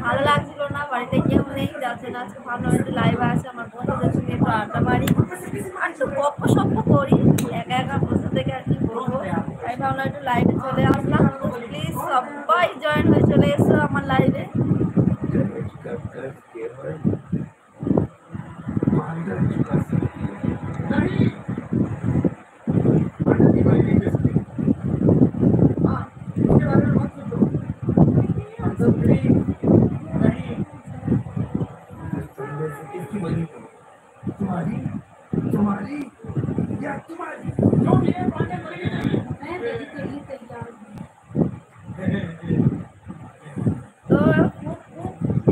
ভালো লাগছিল না, বাড়িতে কেউ নেই, যার জন্য আজকে ভাবলাম একটু লাইভে আসে আমার বন্ধুদের সঙ্গে একটু আড্ডা মারি আর একটু গপ্প সপ্প করি, একা একা বসে থেকে আর কি করবো, তাই ভাবলাম একটু লাইভে চলে আসলাম। তো প্লিজ সবাই জয়েন হয়ে চলে এসো আমার লাইভে। তো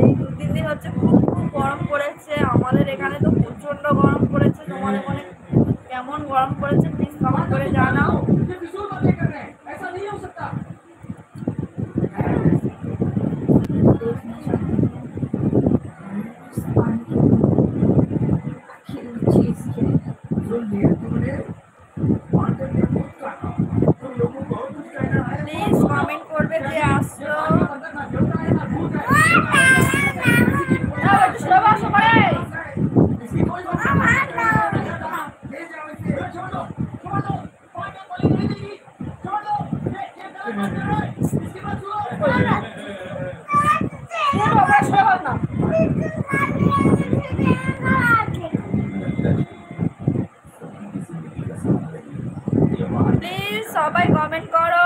এই 2-3 দিন হচ্ছে খুব খুব গরম পড়েছে আমাদের এখানে, তো প্রচন্ড গরম পড়েছে। তোমাদের মনে কেমন গরম পড়েছে প্লিজ কমেন্ট করে জানাও। প্লিজ কমেন্ট করবে কে আসলো। প্লিজ সবাই কমেন্ট করো।